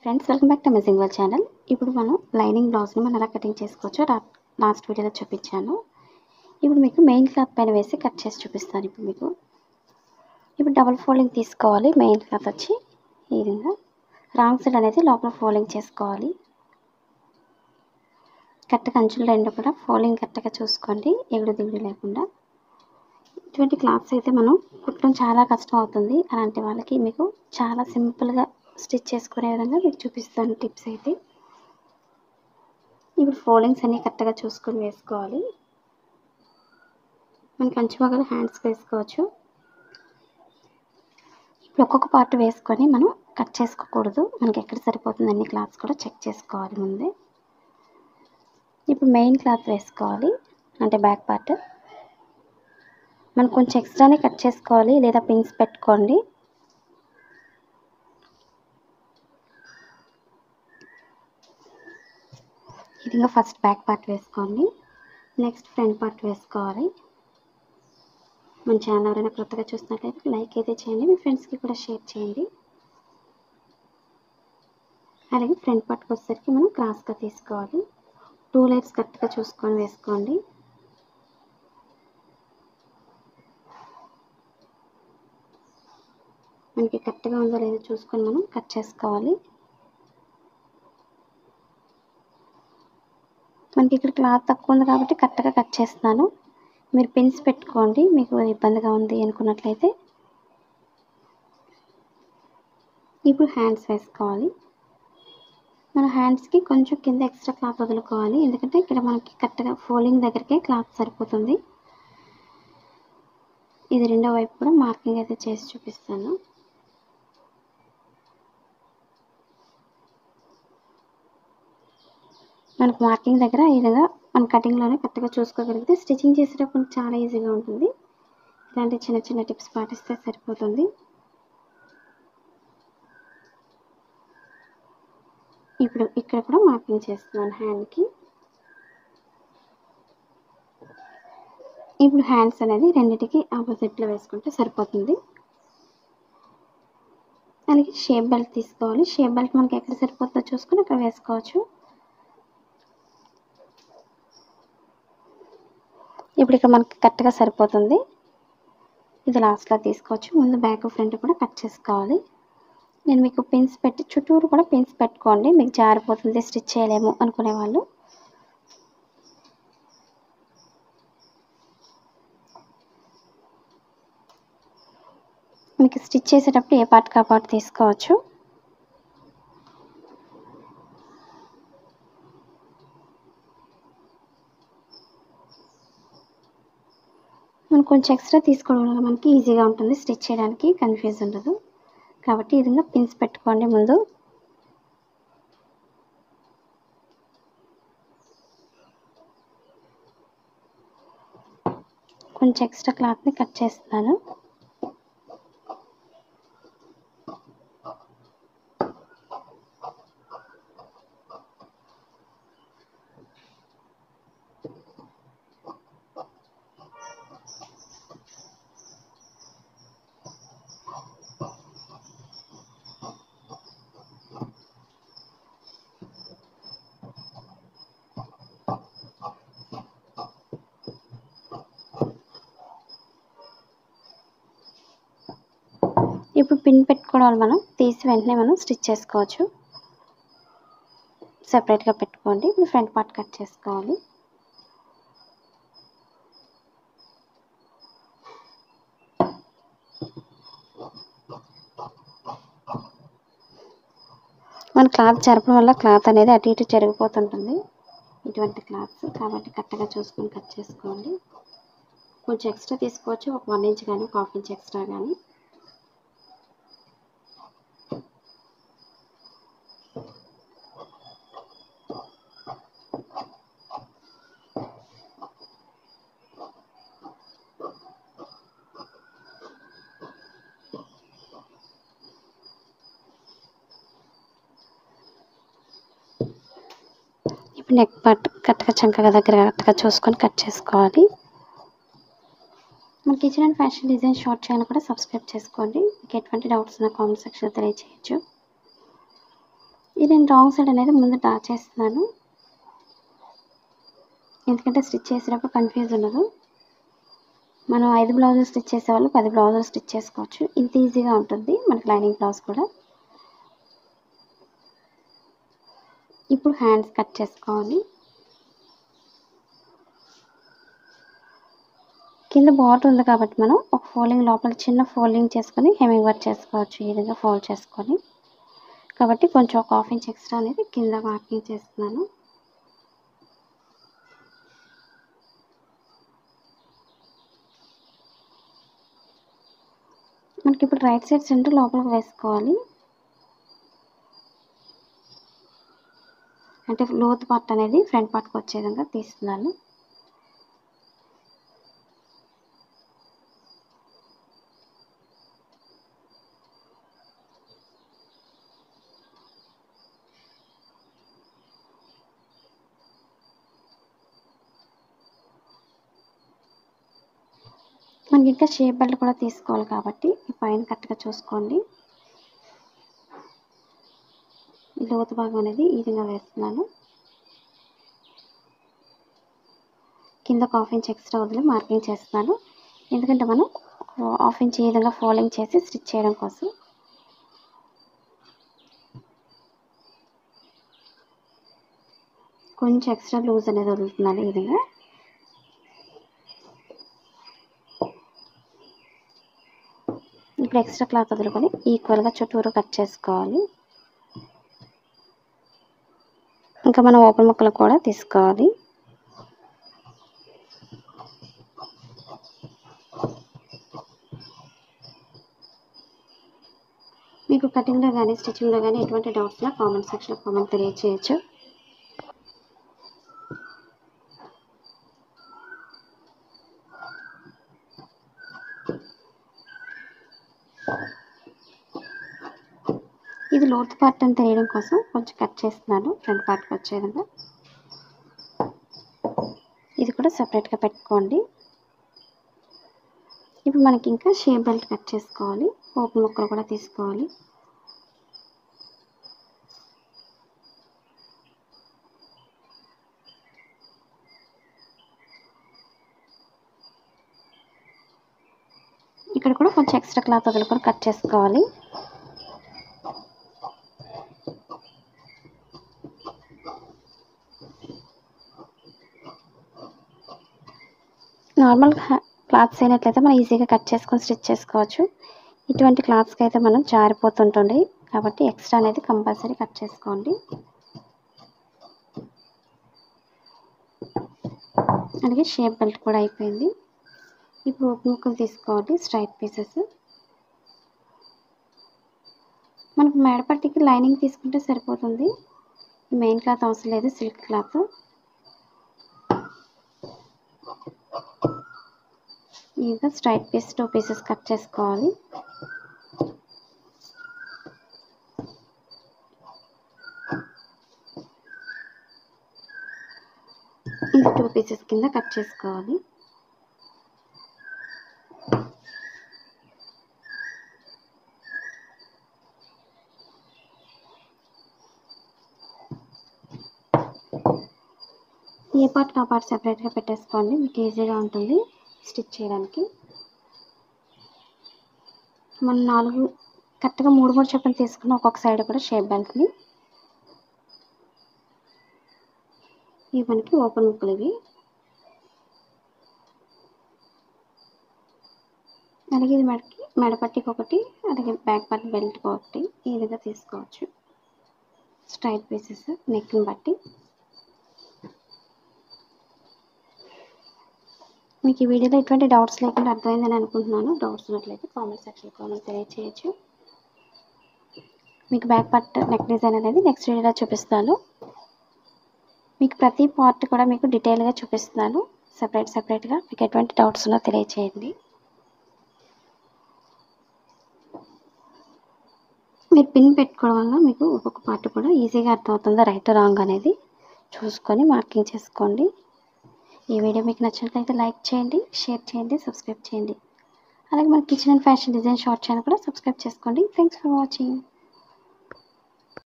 Friends, welcome back to amazing world channel. ఇప్పుడు మనం lining బ్లౌజ్ని మనం ఎలా కటింగ్ చేసుకోవచ్చో లాస్ట్ వీడియోలో చూపించాను. ఇప్పుడు మీకు మెయిన్ క్లాత్ పైన వేసి కట్ చేసి చూపిస్తాను. ఇప్పుడు డబుల్ ఫోల్డింగ్ తీసుకోవాలి. మెయిన్ క్లాత్ వచ్చి ఈ విధంగా రాంగ్ సైడ్ అనేది లోపల ఫోల్డింగ్ చేసుకోవాలి. కరెక్ట్గా అంచులు రెండు కూడా ఫోల్డింగ్ కరెక్ట్గా చూసుకోండి, ఎగుడు దిగుడు లేకుండా. ఇటువంటి క్లాత్స్ అయితే మనం కుట్టడం చాలా కష్టం అవుతుంది. అలాంటి వాళ్ళకి మీకు చాలా సింపుల్గా స్టిచ్ చేసుకునే విధంగా మీకు చూపిస్తాను టిప్స్ అయితే. ఇప్పుడు ఫోల్డింగ్స్ అన్నీ కరెక్ట్గా చూసుకొని వేసుకోవాలి. మనకి అంచు భాగాలు హ్యాండ్స్కి వేసుకోవచ్చు. ఇప్పుడు ఒక్కొక్క పార్ట్ వేసుకొని మనం కట్ చేసుకోకూడదు. మనకి ఎక్కడ సరిపోతుంది అన్ని క్లాత్స్ కూడా చెక్ చేసుకోవాలి ముందే. ఇప్పుడు మెయిన్ క్లాత్ వేసుకోవాలి, అంటే బ్యాక్ పార్ట్. మనం కొంచెం ఎక్స్ట్రానే కట్ చేసుకోవాలి, లేదా పిన్స్ పెట్టుకోండి. ఈ విధంగా ఫస్ట్ బ్యాక్ పార్ట్ వేసుకోండి, నెక్స్ట్ ఫ్రంట్ పార్ట్ వేసుకోవాలి. మన ఛానల్ ఎవరైనా కొత్తగా చూసినట్లయితే లైక్ అయితే చేయండి, మీ ఫ్రెండ్స్కి కూడా షేర్ చేయండి. అలాగే ఫ్రంట్ పార్ట్కి వచ్చేసరికి మనం క్రాస్గా తీసుకోవాలి. 2 లైన్స్ కరెక్ట్గా చూసుకొని వేసుకోండి. మనకి కరెక్ట్గా ఉందో లేదో చూసుకొని మనం కట్ చేసుకోవాలి. మనకి ఇక్కడ క్లాత్ తక్కువ ఉంది కాబట్టి కరెక్ట్గా కట్ చేస్తున్నాను. మీరు పిన్స్ పెట్టుకోండి మీకు ఇబ్బందిగా ఉంది అనుకున్నట్లయితే. ఇప్పుడు హ్యాండ్స్ వేసుకోవాలి. మన హ్యాండ్స్కి కొంచెం కింద ఎక్స్ట్రా క్లాత్ వదులుకోవాలి, ఎందుకంటే ఇక్కడ మనకి కరెక్ట్గా ఫోల్డింగ్ దగ్గరికే క్లాత్ సరిపోతుంది. ఇది రెండో వైపు కూడా మార్కింగ్ అయితే చేసి చూపిస్తాను. మనకు మార్కింగ్ దగ్గర ఈ విధంగా మన కటింగ్లోనే కరెక్ట్గా చూసుకోగలిగితే స్టిచ్చింగ్ చేసేటప్పుడు చాలా ఈజీగా ఉంటుంది. ఇలాంటి చిన్న చిన్న టిప్స్ పాటిస్తే సరిపోతుంది. ఇప్పుడు ఇక్కడ కూడా మార్కింగ్ చేస్తున్నాను హ్యాండ్కి. ఇప్పుడు హ్యాండ్స్ అనేది రెండింటికి ఆపోజిట్లో వేసుకుంటే సరిపోతుంది. అలాగే షేప్ బెల్ట్ తీసుకోవాలి. షేప్ బెల్ట్ మనకి ఎక్కడ సరిపోతుందో చూసుకొని అక్కడ వేసుకోవచ్చు. ఇప్పుడు ఇక్కడ మనకి కరెక్ట్గా సరిపోతుంది. ఇది లాస్ట్లో తీసుకోవచ్చు. ముందు బ్యాక్ ఫ్రంట్ కూడా కట్ చేసుకోవాలి. నేను మీకు పిన్స్ పెట్టి చుట్టూరు కూడా పిన్స్ పెట్టుకోండి, మీకు జారిపోతుంది స్టిచ్ చేయలేము అనుకునే వాళ్ళు. మీకు స్టిచ్ చేసేటప్పుడు ఏ పార్ట్ కా పార్ట్ తీసుకోవచ్చు. మనం కొంచెం ఎక్స్ట్రా తీసుకోవడం వల్ల మనకి ఈజీగా ఉంటుంది స్టిచ్ చేయడానికి, కన్ఫ్యూజ్ ఉండదు. కాబట్టి ఈ విధంగా పిన్స్ పెట్టుకోండి ముందు. కొంచెం ఎక్స్ట్రా క్లాత్ని కట్ చేస్తున్నాను. ఇప్పుడు పిన్ పెట్టుకోవడం వల్ల మనం తీసి వెంటనే మనం స్టిచ్ చేసుకోవచ్చు. సెపరేట్గా పెట్టుకోండి. ఇప్పుడు ఫ్రంట్ పార్ట్ కట్ చేసుకోవాలి. మన క్లాత్ జరపడం వల్ల క్లాత్ అనేది అటు ఇటు జరిగిపోతుంటుంది ఇటువంటి క్లాత్స్, కాబట్టి కరెక్ట్గా చూసుకొని కట్ చేసుకోండి. కొంచెం ఎక్స్ట్రా తీసుకోవచ్చు, ఒక 1 ఇంచ్ కానీ, ఒక 1/2 ఇంచ్ ఎక్స్ట్రా కానీ. ఇప్పుడు నెక్ పార్ట్ కరెక్ట్గా చంకగా దగ్గర కరెక్ట్గా చూసుకొని కట్ చేసుకోవాలి. మన kitchen and fashion design short channel కూడా సబ్స్క్రైబ్ చేసుకోండి. మీకు ఎటువంటి డౌట్స్ ఉన్నా కామెంట్ సెక్షన్లో తెలియజేయచ్చు. ఇది నేను రాంగ్ సైడ్ అనేది ముందు డ్రా చేస్తున్నాను, ఎందుకంటే స్టిచ్ చేసేటప్పుడు కన్ఫ్యూజ్ ఉండదు. మనం 5 బ్లౌజులు స్టిచ్ చేసేవాళ్ళు 10 బ్లౌజులు స్టిచ్ చేసుకోవచ్చు. ఇంత ఈజీగా ఉంటుంది మనకి లైనింగ్ బ్లౌజ్ కూడా. ఇప్పుడు హ్యాండ్స్ కట్ చేసుకోవాలి. కింద బార్డర్ ఉంది కాబట్టి మనం ఒక ఫోల్డింగ్ లోపల చిన్న ఫోల్డింగ్ చేసుకొని హెమ్మింగ్ వర్క్ చేసుకోవచ్చు. ఈ విధంగా ఫోల్డ్ చేసుకొని, కాబట్టి కొంచెం ఒక 1/2 ఇంచ్ ఎక్స్ట్రా అనేది కింద మార్కింగ్ చేస్తున్నాను. మనకి ఇప్పుడు రైట్ సైడ్ సెంటర్ లోపలికి వేసుకోవాలి, అంటే లోతు పార్ట్ అనేది ఫ్రంట్ పార్ట్కి వచ్చే విధంగా తీస్తున్నాను. మనకి ఇంకా షేప్ బెల్ట్ కూడా తీసుకోవాలి కాబట్టి ఈ పైన కరెక్ట్గా చూసుకోండి. ఈ లోతు భాగం అనేది ఈ విధంగా వేస్తున్నాను. కింద ఒక 1/2 ఇంచ్ ఎక్స్ట్రా వదిలి మార్కింగ్ చేస్తున్నాను, ఎందుకంటే మనం 1/2 ఇంచ్ ఈ విధంగా ఫోల్డింగ్ చేసి స్టిచ్ చేయడం కోసం. కొంచెం ఎక్స్ట్రా లూజ్ అనేది వదులుతున్నాను ఈ విధంగా. ఇప్పుడు ఎక్స్ట్రా క్లాత్ వదులుకొని ఈక్వల్గా చుట్టూరు కట్ చేసుకోవాలి. ఇంకా మనం ఓపెన్ ముక్కలు కూడా తీసుకోవాలి. మీకు కటింగ్లో కానీ స్టిచ్చింగ్లో కానీ ఎటువంటి డౌట్స్లో కామెంట్ సెక్షన్లో కామెంట్ తెలియచేయచ్చు. ఇది లోతు పార్ట్ అని తెలియడం కోసం కొంచెం కట్ చేస్తున్నాను ఫ్రంట్ పార్ట్కి వచ్చే విధంగా. ఇది కూడా సపరేట్గా పెట్టుకోండి. ఇప్పుడు మనకి ఇంకా షేప్ బెల్ట్ కట్ చేసుకోవాలి, ఓపెన్ ముక్కలు కూడా తీసుకోవాలి. ఇక్కడ కూడా కొంచెం ఎక్స్ట్రా క్లాత్ వదులుకొని కట్ చేసుకోవాలి. నార్మల్ క్లాత్స్ అయినట్లయితే మనం ఈజీగా కట్ చేసుకొని స్టిచ్ చేసుకోవచ్చు. ఇటువంటి క్లాత్స్కి అయితే మనం జారిపోతుంటుంది, కాబట్టి ఎక్స్ట్రా అనేది కంపల్సరీ కట్ చేసుకోండి. అలాగే షేప్ బెల్ట్ కూడా అయిపోయింది. ఇప్పుడు ఓపెన్ ముక్కలు తీసుకోవాలి, స్ట్రైట్ పీసెస్. మనకు మెడపట్టికి లైనింగ్ తీసుకుంటే సరిపోతుంది, మెయిన్ క్లాత్ అవసరం లేదు, సిల్క్ క్లాత్. ఇంకా స్ట్రైట్ పీస్ 2 పీసెస్ కట్ చేసుకోవాలి. ఇది 2 పీసెస్ కింద కట్ చేసుకోవాలి. ఏ పార్ట్ ఆ పార్ట్ సెపరేట్గా పెట్టేసుకోండి, మీకు ఈజీగా ఉంటుంది స్టిచ్ చేయడానికి. మనం 4 కరెక్ట్గా 3 చొప్పున తీసుకుని ఒక్కొక్క సైడ్ కూడా షేప్ బెల్ట్ని. ఇవి మనకి ఓపెన్ ముక్కలు ఇవి. అలాగే ఇది మెడపట్టికి ఒకటి, అలాగే బ్యాక్ పార్ట్ బెల్ట్కి ఒకటి ఈ విధంగా తీసుకోవచ్చు. స్ట్రైట్ పీసెస్ నెక్ని బట్టి. మీకు ఈ వీడియోలో ఎటువంటి డౌట్స్ లేకుండా అర్థమైందని అనుకుంటున్నాను. డౌట్స్ ఉన్నట్లయితే కామెంట్ సెక్షన్లో కామెంట్ తెలియచేయచ్చు. మీకు బ్యాక్ పార్ట్ నెక్ డిజైన్ అనేది నెక్స్ట్ వీడియోలో చూపిస్తాను. మీకు ప్రతి పార్ట్ కూడా మీకు డీటెయిల్గా చూపిస్తున్నాను సెపరేట్గా. మీకు ఎటువంటి డౌట్స్ ఉన్నా తెలియచేయండి. మీరు పిన్ పెట్టుకోవడం వల్ల మీకు ఒక్కొక్క పార్ట్ కూడా ఈజీగా అర్థమవుతుందో రైట్ రాంగ్ అనేది చూసుకొని మార్కింగ్ చేసుకోండి. ఈ వీడియో మీకు నచ్చినట్లయితే లైక్ చేయండి, షేర్ చేయండి, సబ్స్క్రైబ్ చేయండి. అలాగే మన kitchen and fashion design short channel కూడా సబ్స్క్రైబ్ చేసుకోండి. Thanks for watching.